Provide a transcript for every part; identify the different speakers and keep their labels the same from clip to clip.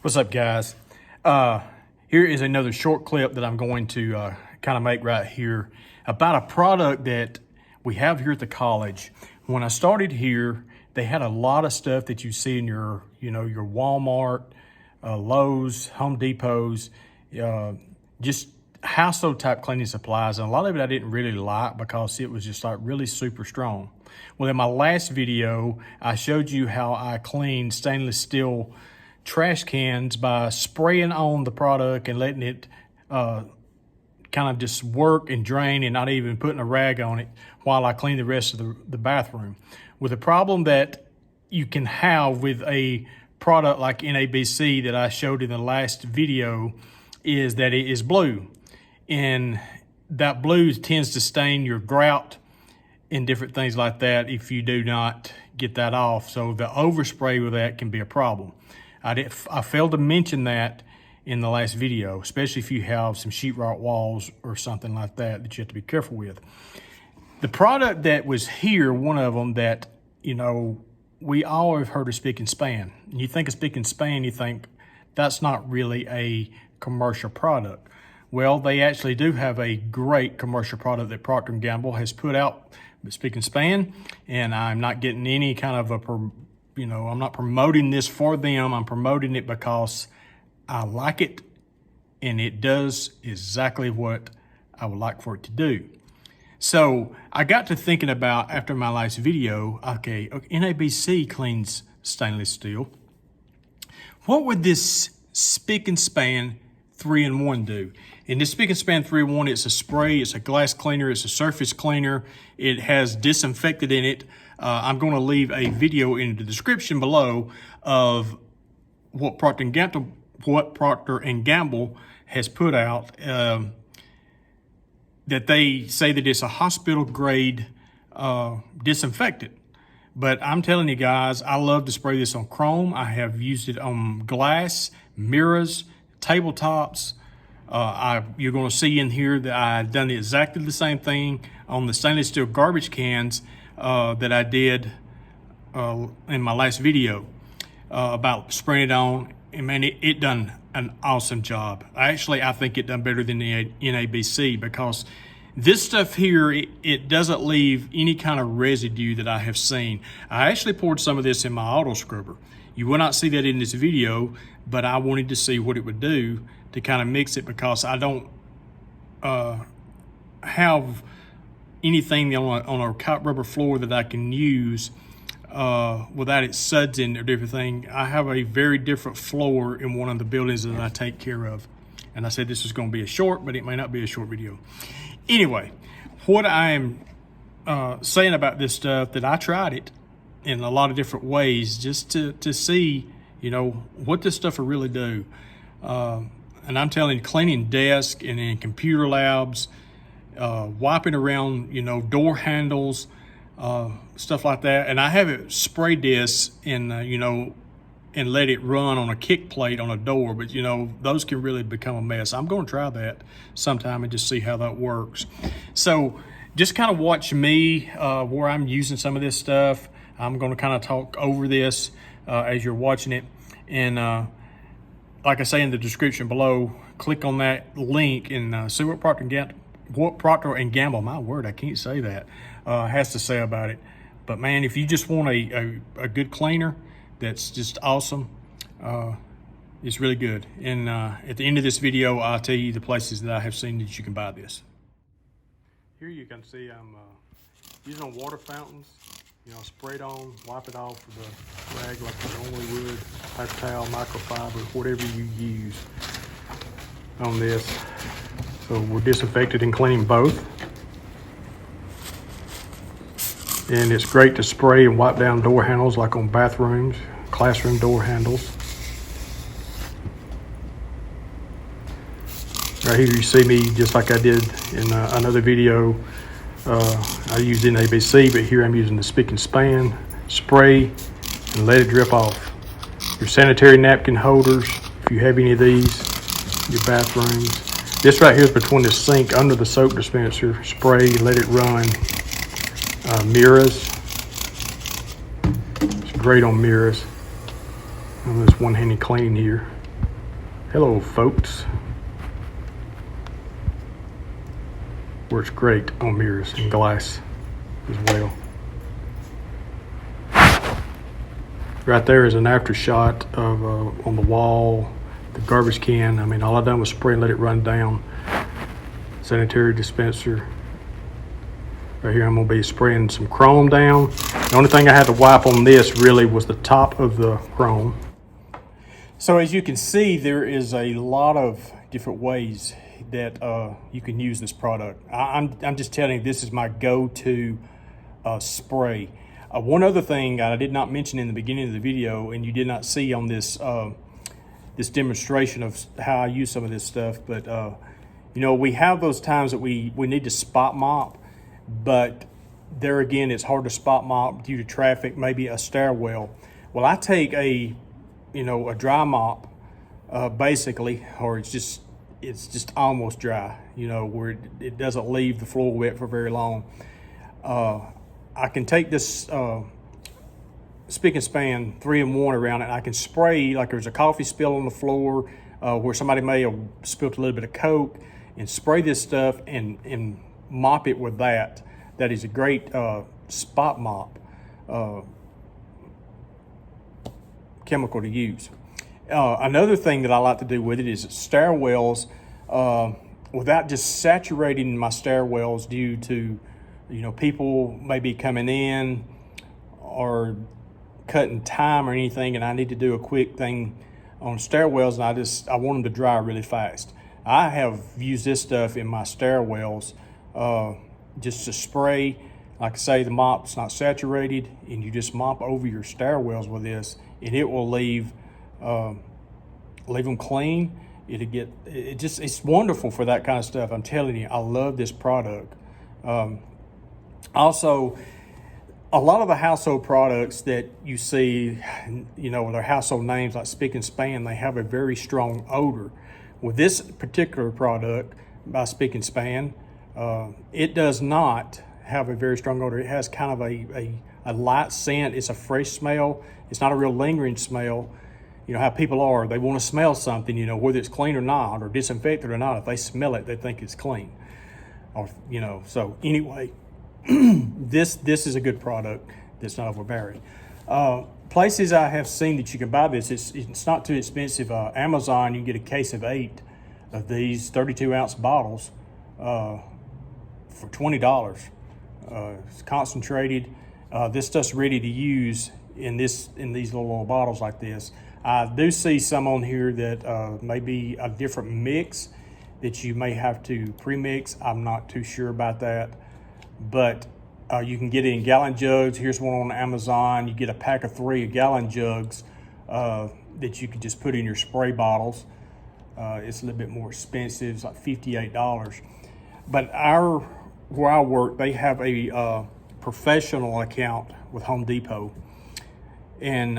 Speaker 1: What's up, guys? Here is another short clip that I'm going to kind of make right here about a product that we have here at the college. When I started here, they had a lot of stuff that you see in your Walmart, Lowe's, Home Depots, just household type cleaning supplies. And a lot of it I didn't really like because it was just like really super strong. Well, in my last video, I showed you how I cleaned stainless steel trash cans by spraying on the product and letting it kind of just work and drain and not even putting a rag on it while I clean the rest of the bathroom. With the problem that you can have with a product like NABC that I showed in the last video is that it is blue. And that blue tends to stain your grout and different things like that if you do not get that off. So the overspray with that can be a problem. I failed to mention that in the last video, especially if you have some sheetrock walls or something like that that you have to be careful with. The product that was here, one of them that, we all have heard of Spic and Span. And you think of Spic and Span, you think that's not really a commercial product. Well, they actually do have a great commercial product that Procter & Gamble has put out, Spic and Span, and I'm not getting any kind of I'm not promoting this for them. I'm promoting it because I like it and it does exactly what I would like for it to do. So I got to thinking about, after my last video, okay, NABC cleans stainless steel. What would this Spic and Span 3-in-1 do? And this Spic and Span 3-in-1, it's a spray, it's a glass cleaner, it's a surface cleaner. It has disinfectant in it. I'm going to leave a video in the description below of what Procter & Gamble has put out, that they say that it's a hospital grade disinfectant. But I'm telling you guys, I love to spray this on chrome. I have used it on glass, mirrors, tabletops. You're going to see in here that I've done exactly the same thing on the stainless steel garbage cans that I did in my last video about spraying it on. And man, it done an awesome job. I think it done better than the NABC because this stuff here, it doesn't leave any kind of residue that I have seen. I actually poured some of this in my auto scrubber. You will not see that in this video, but I wanted to see what it would do to kind of mix it because I don't have anything on a cotton rubber floor that I can use without it sudsing or different thing. I have a very different floor in one of the buildings that I take care of. And I said this is going to be a short, but it may not be a short video. Anyway, what I am saying about this stuff, that I tried it in a lot of different ways just to see, what this stuff will really do. And I'm telling you, cleaning desks and in computer labs, wiping around, door handles, stuff like that. And I have it spray this and, and let it run on a kick plate on a door. But, those can really become a mess. I'm going to try that sometime and just see how that works. So just kind of watch me where I'm using some of this stuff. I'm going to kind of talk over this as you're watching it. And like I say in the description below, click on that link and see what Procter & Gamble, my word, I can't say that, has to say about it. But man, if you just want a good cleaner that's just awesome, it's really good. And at the end of this video, I'll tell you the places that I have seen that you can buy this. Here you can see I'm using water fountains. Spray it on, wipe it off with a rag like you normally would, paper towel, microfiber, whatever you use on this. So we're disinfected and cleaning both. And it's great to spray and wipe down door handles like on bathrooms, classroom door handles. Right here you see me just like I did in another video. I used NABC, but here I'm using the Spic and Span spray and let it drip off. Your sanitary napkin holders, if you have any of these, your bathrooms. This right here is between the sink under the soap dispenser. Spray, let it run. Mirrors. It's great on mirrors. And there's one-handed cleaning here. Hello folks. Works great on mirrors and glass as well. Right there is an after shot of on the wall, the garbage can. I mean, all I done was spray and let it run down. Sanitary dispenser. Right here I'm gonna be spraying some chrome down. The only thing I had to wipe on this really was the top of the chrome. So as you can see, there is a lot of different ways that you can use this product. I'm just telling you, this is my go-to spray. One other thing I did not mention in the beginning of the video, and you did not see on this this demonstration of how I use some of this stuff, but you know, we have those times that we need to spot mop, but there again, it's hard to spot mop due to traffic, maybe a stairwell. Well, I take a dry mop, basically, or it's just almost dry, where it doesn't leave the floor wet for very long. I can take this Spic and Span 3-in-1 around it. I can spray like there's a coffee spill on the floor where somebody may have spilled a little bit of Coke, and spray this stuff and mop it with that. That is a great spot mop chemical to use. Another thing that I like to do with it is stairwells, without just saturating my stairwells due to people may be coming in or cutting time or anything, and I need to do a quick thing on stairwells, and I want them to dry really fast. I have used this stuff in my stairwells just to spray. Like I say, the mop's not saturated, and you just mop over your stairwells with this, and it will leave them clean. It's wonderful for that kind of stuff. I'm telling you, I love this product. Also, a lot of the household products that you see, their household names like Spic and Span, they have a very strong odor. With this particular product by Spic and Span, it does not have a very strong odor. It has kind of a light scent. It's a fresh smell. It's not a real lingering smell. You know how people are, they want to smell something, whether it's clean or not, or disinfected or not. If they smell it, they think it's clean. Or, so anyway, this is a good product that's not overbearing. Places I have seen that you can buy this, it's not too expensive. Amazon, you can get a case of 8 of these 32-ounce bottles for $20. It's concentrated. This stuff's ready to use in these little bottles like this. I do see some on here that may be a different mix that you may have to pre-mix. I'm not too sure about that, but you can get it in gallon jugs. Here's one on Amazon. You get a pack of 3 gallon jugs that you can just put in your spray bottles. It's a little bit more expensive. It's like $58. But where I work, they have a professional account with Home Depot, and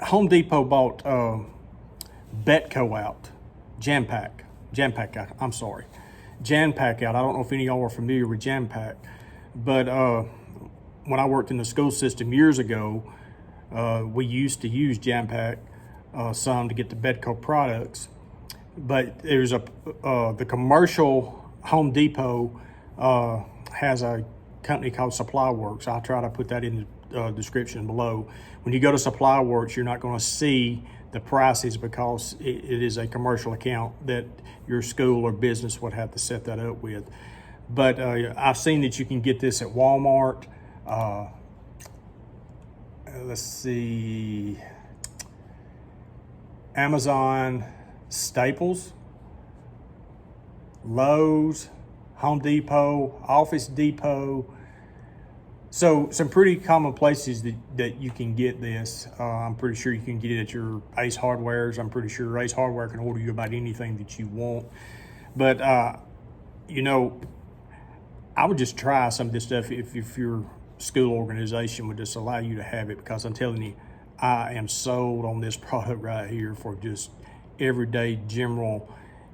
Speaker 1: Home Depot bought Betco out, Jam Pack out. I'm sorry. Jam Pack out. I don't know if any of y'all are familiar with Jam Pack, but when I worked in the school system years ago, we used to use Jam Pack some to get the Betco products. But there's the commercial Home Depot has a company called Supply Works. I'll try to put that in the description below. When you go to Supply Works, you're not going to see the prices because it is a commercial account that your school or business would have to set that up with. But I've seen that you can get this at Walmart. Let's see, Amazon, Staples, Lowe's, Home Depot, Office Depot. So some pretty common places that you can get this. I'm pretty sure you can get it at your Ace Hardwares. I'm pretty sure Ace Hardware can order you about anything that you want. But, I would just try some of this stuff if your school organization would just allow you to have it, because I'm telling you, I am sold on this product right here for just everyday general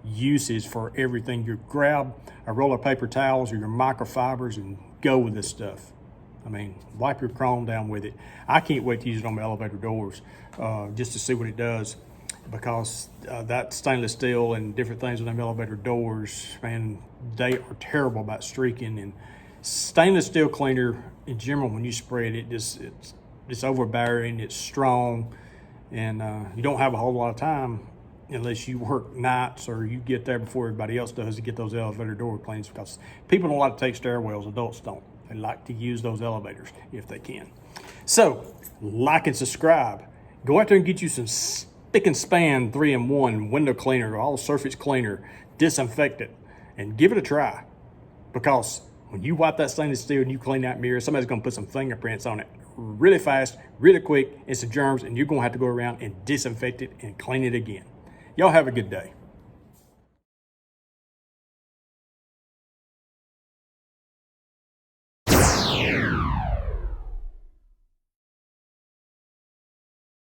Speaker 1: uses for everything. You grab a roll of paper towels or your microfibers and go with this stuff. I mean, wipe your chrome down with it. I can't wait to use it on my elevator doors just to see what it does, because that stainless steel and different things with them elevator doors, man, they are terrible about streaking. And stainless steel cleaner in general, when you spray it, it's overbearing, it's strong, and you don't have a whole lot of time unless you work nights or you get there before everybody else does to get those elevator door cleans, because people don't like to take stairwells, adults don't. They like to use those elevators if they can. So, like and subscribe. Go out there and get you some Spic and Span 3-in-1 window cleaner, all surface cleaner, disinfect it, and give it a try. Because when you wipe that stainless steel and you clean that mirror, somebody's gonna put some fingerprints on it really fast, really quick, and some germs, and you're gonna have to go around and disinfect it and clean it again. Y'all have a good day.